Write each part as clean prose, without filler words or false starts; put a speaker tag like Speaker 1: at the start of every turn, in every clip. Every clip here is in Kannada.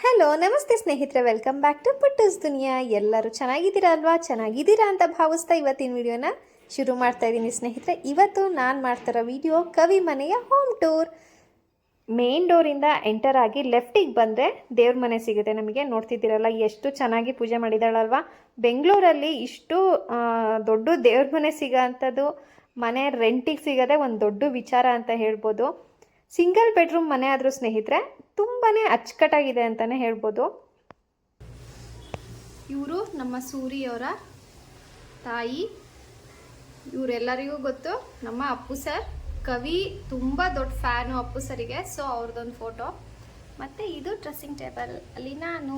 Speaker 1: ಹಲೋ ನಮಸ್ತೆ ಸ್ನೇಹಿತರೆ, ವೆಲ್ಕಮ್ ಬ್ಯಾಕ್ ಟು ಪುಟ್ಟೂಸ್ ದುನಿಯಾ. ಎಲ್ಲರೂ ಚೆನ್ನಾಗಿದ್ದೀರಾ ಅಲ್ವಾ? ಚೆನ್ನಾಗಿದ್ದೀರಾ ಅಂತ ಭಾವಿಸ್ತಾ ಇವತ್ತಿನ ವಿಡಿಯೋನ ಶುರು ಮಾಡ್ತಾ ಇದ್ದೀನಿ ಸ್ನೇಹಿತರೆ. ಇವತ್ತು ನಾನು ಮಾಡ್ತಿರೋ ವಿಡಿಯೋ ಕವಿ ಮನೆಯ ಹೋಮ್ ಟೂರ್. ಮೇನ್ ಡೋರಿಂದ ಎಂಟರ್ ಆಗಿ ಲೆಫ್ಟಿಗೆ ಬಂದರೆ ದೇವ್ರ ಮನೆ ಸಿಗುತ್ತೆ ನಮಗೆ. ನೋಡ್ತಿದ್ದೀರಲ್ಲ ಎಷ್ಟು ಚೆನ್ನಾಗಿ ಪೂಜೆ ಮಾಡಿದಾಳಲ್ವಾ. ಬೆಂಗಳೂರಲ್ಲಿ ಇಷ್ಟು ದೊಡ್ಡ ದೇವ್ರ ಮನೆ ಸಿಗೋ ಅಂಥದ್ದು ಮನೆ ರೆಂಟಿಗೆ ಸಿಗೋದೇ ಒಂದು ದೊಡ್ಡ ವಿಚಾರ ಅಂತ ಹೇಳ್ಬೋದು. ಸಿಂಗಲ್ ಬೆಡ್ರೂಮ್ ಮನೆ ಆದರೂ ಸ್ನೇಹಿತರೆ ತುಂಬಾ ಅಚ್ಚುಕಟ್ಟಾಗಿದೆ ಅಂತಲೇ ಹೇಳ್ಬೋದು. ಇವರು ನಮ್ಮ ಸೂರಿಯವರ ತಾಯಿ. ಇವರೆಲ್ಲರಿಗೂ ಗೊತ್ತು, ನಮ್ಮ ಅಪ್ಪು ಸರ್ ಕವಿ ತುಂಬ ದೊಡ್ಡ ಫ್ಯಾನು ಅಪ್ಪು ಸರಿಗೆ. ಸೊ ಅವ್ರದ್ದೊಂದು ಫೋಟೋ. ಮತ್ತು ಇದು ಡ್ರೆಸ್ಸಿಂಗ್ ಟೇಬಲ್. ಅಲ್ಲಿ ನಾನು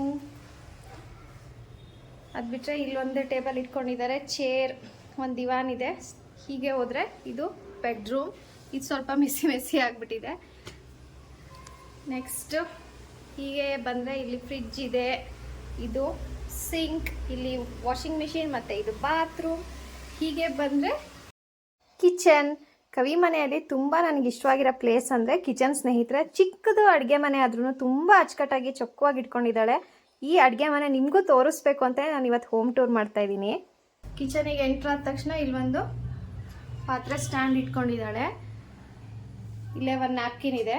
Speaker 1: ಅದು ಬಿಟ್ಟರೆ ಇಲ್ಲೊಂದು ಟೇಬಲ್ ಇಟ್ಕೊಂಡಿದ್ದಾರೆ, ಚೇರ್, ಒಂದು ದಿವಾನ್ ಇದೆ. ಹೀಗೆ ಹೋದರೆ ಇದು ಬೆಡ್ರೂಮ್. ಇದು ಸ್ವಲ್ಪ ಮೆಸ್ಸಿ ಆಗಿಬಿಟ್ಟಿದೆ. ನೆಕ್ಸ್ಟ್ ಹೀಗೆ ಬಂದರೆ ಇಲ್ಲಿ ಫ್ರಿಡ್ಜ್ ಇದೆ, ಇದು ಸಿಂಕ್, ಇಲ್ಲಿ ವಾಷಿಂಗ್ ಮಿಷಿನ್, ಮತ್ತು ಇದು ಬಾತ್ರೂಮ್. ಹೀಗೆ ಬಂದರೆ ಕಿಚನ್. ಕವಿ ಮನೆಯಲ್ಲಿ ತುಂಬ ನನಗೆ ಇಷ್ಟವಾಗಿರೋ ಪ್ಲೇಸ್ ಅಂದರೆ ಕಿಚನ್ ಸ್ನೇಹಿತರೆ. ಚಿಕ್ಕದು ಅಡುಗೆ ಮನೆ ಆದ್ರೂ ತುಂಬ ಅಚ್ಚುಕಟ್ಟಾಗಿ ಚೊಕ್ಕವಾಗಿ ಇಟ್ಕೊಂಡಿದ್ದಾಳೆ. ಈ ಅಡುಗೆ ಮನೆ ನಿಮಗೂ ತೋರಿಸ್ಬೇಕು ಅಂತ ನಾನು ಇವತ್ತು ಹೋಮ್ ಟೂರ್ ಮಾಡ್ತಾ ಇದ್ದೀನಿ. ಕಿಚನಿಗೆ ಎಂಟ್ರ್ ಆದ ತಕ್ಷಣ ಇಲ್ಲೊಂದು ಪಾತ್ರೆ ಸ್ಟ್ಯಾಂಡ್ ಇಟ್ಕೊಂಡಿದ್ದಾಳೆ. ಇಲ್ಲೇ ಒಂದು ನ್ಯಾಪ್ಕಿನ್ ಇದೆ,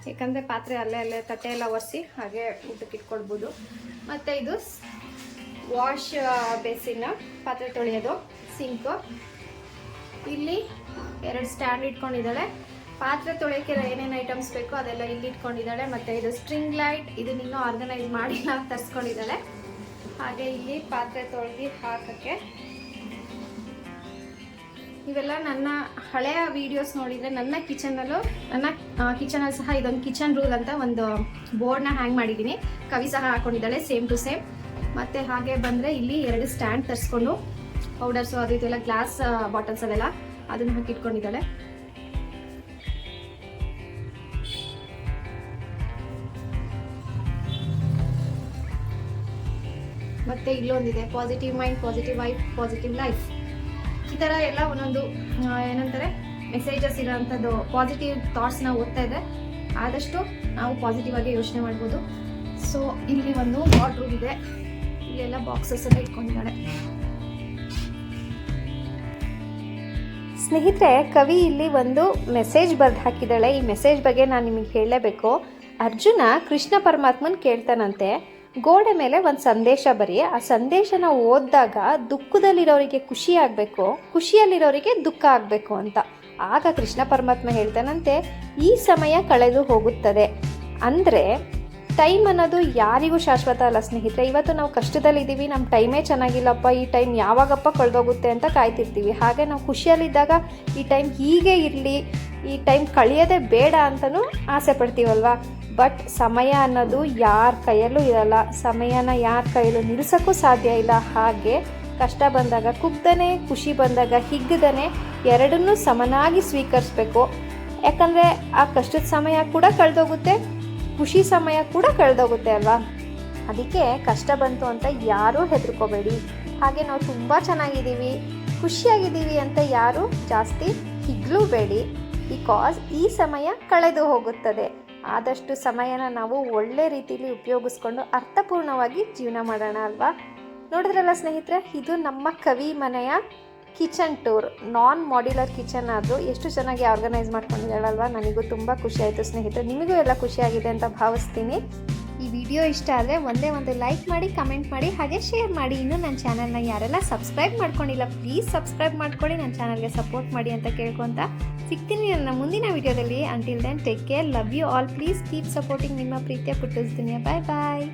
Speaker 1: ಯಾಕಂದರೆ ಪಾತ್ರೆ ಅಲ್ಲೇ ತಟ್ಟೆ ಎಲ್ಲ ಒರೆಸಿ ಹಾಗೆ ಊಟಕ್ಕೆ ಇಟ್ಕೊಳ್ಬೋದು. ಮತ್ತು ಇದು ವಾಶ್ ಬೇಸಿನ್, ಪಾತ್ರೆ ತೊಳೆಯೋದು, ಸಿಂಕು. ಇಲ್ಲಿ ಎರಡು ಸ್ಟ್ಯಾಂಡ್ ಇಟ್ಕೊಂಡಿದ್ದಾಳೆ. ಪಾತ್ರೆ ತೊಳೆಯೋಕ್ಕೆ ಏನೇನು ಐಟಮ್ಸ್ ಬೇಕೋ ಅದೆಲ್ಲ ಇಲ್ಲಿ ಇಟ್ಕೊಂಡಿದ್ದಾಳೆ. ಮತ್ತು ಇದು ಸ್ಟ್ರಿಂಗ್ ಲೈಟ್, ಇದನ್ನ ಇನ್ನೂ ಆರ್ಗನೈಸ್ ಮಾಡಿ ನಾವು ತರಿಸ್ಕೊಂಡಿದ್ದಾಳೆ. ಹಾಗೆ ಇಲ್ಲಿ ಪಾತ್ರೆ ತೊಳೆದು ಹಾಕೋಕ್ಕೆ. ಇವೆಲ್ಲ ನನ್ನ ಹಳೆಯ ವೀಡಿಯೋಸ್ ನೋಡಿದರೆ ನನ್ನ ಕಿಚನಲ್ಲಿ ಸಹ ಇದೊಂದು ಕಿಚನ್ ರೂಲ್ ಅಂತ ಒಂದು ಬೋರ್ಡ್ನ ಹ್ಯಾಂಗ್ ಮಾಡಿದ್ದೀನಿ. ಕವಿ ಸಹ ಹಾಕೊಂಡಿದ್ದಾಳೆ ಸೇಮ್ ಟು ಸೇಮ್. ಮತ್ತು ಹಾಗೆ ಬಂದರೆ ಇಲ್ಲಿ ಎರಡು ಸ್ಟ್ಯಾಂಡ್ ತರಿಸ್ಕೊಂಡು ಪೌಡರ್ಸು ಅದು ಇದೆಲ್ಲ ಗ್ಲಾಸ್ ಬಾಟಲ್ಸ್ ಅಲ್ಲೆಲ್ಲ ಅದನ್ನು ಹಾಕಿಟ್ಕೊಂಡಿದ್ದಾಳೆ. ಮತ್ತು ಇಲ್ಲೊಂದಿದೆ positive mind, positive wife, positive life. ಈ ಥರ ಎಲ್ಲ ಒಂದೊಂದು ಏನಂತಾರೆ ಮೆಸೇಜಸ್ ಇರೋವಂಥದ್ದು ಪಾಸಿಟಿವ್ ಥಾಟ್ಸ್ನ ಓದ್ತಾ ಇದೆ. ಆದಷ್ಟು ನಾವು ಪಾಸಿಟಿವ್ ಆಗಿ ಯೋಚನೆ ಮಾಡ್ಬೋದು. ಸೊ ಇಲ್ಲಿ ಒಂದು ವಾರ್ಡ್ರೂಮ್ ಇದೆ, ಇಲ್ಲೆಲ್ಲ ಬಾಕ್ಸಸ್ ಎಲ್ಲ ಇಟ್ಕೊಂಡಿದ್ದಾಳೆ. ಸ್ನೇಹಿತರೆ, ಕವಿ ಇಲ್ಲಿ ಒಂದು ಮೆಸೇಜ್ ಬರೆದು ಹಾಕಿದ್ದಾಳೆ. ಈ ಮೆಸೇಜ್ ಬಗ್ಗೆ ನಾನು ನಿಮಗೆ ಹೇಳಲೇಬೇಕು. ಅರ್ಜುನ ಕೃಷ್ಣ ಪರಮಾತ್ಮನ್ ಕೇಳ್ತಾನಂತೆ, ಗೋಡೆ ಮೇಲೆ ಒಂದು ಸಂದೇಶ ಬರೀ, ಆ ಸಂದೇಶನ ಓದಿದಾಗ ದುಃಖದಲ್ಲಿರೋರಿಗೆ ಖುಷಿ ಆಗಬೇಕು, ಖುಷಿಯಲ್ಲಿರೋರಿಗೆ ದುಃಖ ಆಗಬೇಕು ಅಂತ. ಆಗ ಕೃಷ್ಣ ಪರಮಾತ್ಮ ಹೇಳ್ತಾನಂತೆ, ಈ ಸಮಯ ಕಳೆದು ಹೋಗುತ್ತದೆ. ಅಂದರೆ ಟೈಮ್ ಅನ್ನೋದು ಯಾರಿಗೂ ಶಾಶ್ವತ ಅಲ್ಲ ಸ್ನೇಹಿತರೆ. ಇವತ್ತು ನಾವು ಕಷ್ಟದಲ್ಲಿದ್ದೀವಿ, ನಮ್ಮ ಟೈಮೇ ಚೆನ್ನಾಗಿಲ್ಲಪ್ಪ, ಈ ಟೈಮ್ ಯಾವಾಗಪ್ಪ ಕಳೆದೋಗುತ್ತೆ ಅಂತ ಕಾಯ್ತಿರ್ತೀವಿ. ಹಾಗೆ ನಾವು ಖುಷಿಯಲ್ಲಿದ್ದಾಗ ಈ ಟೈಮ್ ಹೀಗೆ ಇರಲಿ, ಈ ಟೈಮ್ ಕಳೆಯೋದೇ ಬೇಡ ಅಂತಲೂ ಆಸೆ ಪಡ್ತೀವಲ್ವ. ಬಟ್ ಸಮಯ ಅನ್ನೋದು ಯಾರ ಕೈಯಲ್ಲೂ ಇರಲ್ಲ, ಸಮಯನ ಯಾರ ಕೈಯಲ್ಲೂ ನಿಲ್ಲಿಸೋಕ್ಕೂ ಸಾಧ್ಯ ಇಲ್ಲ. ಹಾಗೆ ಕಷ್ಟ ಬಂದಾಗ ಕುಗ್ದನೆ, ಖುಷಿ ಬಂದಾಗ ಹಿಗ್ಗದನೆ, ಎರಡನ್ನೂ ಸಮನಾಗಿ ಸ್ವೀಕರಿಸ್ಬೇಕು. ಯಾಕಂದರೆ ಆ ಕಷ್ಟದ ಸಮಯ ಕೂಡ ಕಳೆದೋಗುತ್ತೆ, ಖುಷಿ ಸಮಯ ಕೂಡ ಕಳೆದೋಗುತ್ತೆ ಅಲ್ವಾ. ಅದಕ್ಕೆ ಕಷ್ಟ ಬಂತು ಅಂತ ಯಾರೂ ಹೆದರ್ಕೋಬೇಡಿ. ಹಾಗೆ ನಾವು ತುಂಬ ಚೆನ್ನಾಗಿದ್ದೀವಿ, ಖುಷಿಯಾಗಿದ್ದೀವಿ ಅಂತ ಯಾರೂ ಜಾಸ್ತಿ ಹಿಗ್ಲೂಬೇಡಿ. ಬಿಕಾಸ್ ಈ ಸಮಯ ಕಳೆದು ಹೋಗುತ್ತದೆ. ಆದಷ್ಟು ಸಮಯನ ನಾವು ಒಳ್ಳೆ ರೀತಿಯಲ್ಲಿ ಉಪಯೋಗಿಸ್ಕೊಂಡು ಅರ್ಥಪೂರ್ಣವಾಗಿ ಜೀವನ ಮಾಡೋಣ ಅಲ್ವಾ. ನೋಡಿದ್ರಲ್ಲ ಸ್ನೇಹಿತರೆ, ಇದು ನಮ್ಮ ಕವಿ ಮನೆಯ ಕಿಚನ್ ಟೂರ್. ನಾನ್ ಮಾಡ್ಯುಲರ್ ಕಿಚನ್ ಆದರೂ ಎಷ್ಟು ಚೆನ್ನಾಗಿ ಆರ್ಗನೈಸ್ ಮಾಡ್ಕೊಂಡಿದ್ದಾಳಲ್ವ. ನನಗೂ ತುಂಬ ಖುಷಿ ಆಯಿತು ಸ್ನೇಹಿತರೆ. ನಿಮಗೂ ಎಲ್ಲ ಖುಷಿಯಾಗಿದೆ ಅಂತ ಭಾವಿಸ್ತೀನಿ. ಈ ವಿಡಿಯೋ ಇಷ್ಟ ಆದರೆ ಒಂದೇ ಒಂದು ಲೈಕ್ ಮಾಡಿ, ಕಮೆಂಟ್ ಮಾಡಿ, ಹಾಗೆ ಶೇರ್ ಮಾಡಿ. ಇನ್ನೂ ನನ್ನ ಚಾನಲ್ನ ಯಾರೆಲ್ಲ ಸಬ್ಸ್ಕ್ರೈಬ್ ಮಾಡ್ಕೊಂಡಿಲ್ಲ ಪ್ಲೀಸ್ ಸಬ್ಸ್ಕ್ರೈಬ್ ಮಾಡ್ಕೊಳ್ಳಿ, ನನ್ನ ಚಾನಲ್ಗೆ ಸಪೋರ್ಟ್ ಮಾಡಿ ಅಂತ ಕೇಳ್ಕೊತ ಸಿಗ್ತೀನಿ ನನ್ನ ಮುಂದಿನ ವಿಡಿಯೋದಲ್ಲಿ. Until then take care, love you all, please keep supporting. ನಿಮ್ಮ ಪ್ರೀತಿಯ ಪುಟ್ಟೂಸ್ ದುನಿಯಾ. ಬಾಯ್ ಬಾಯ್.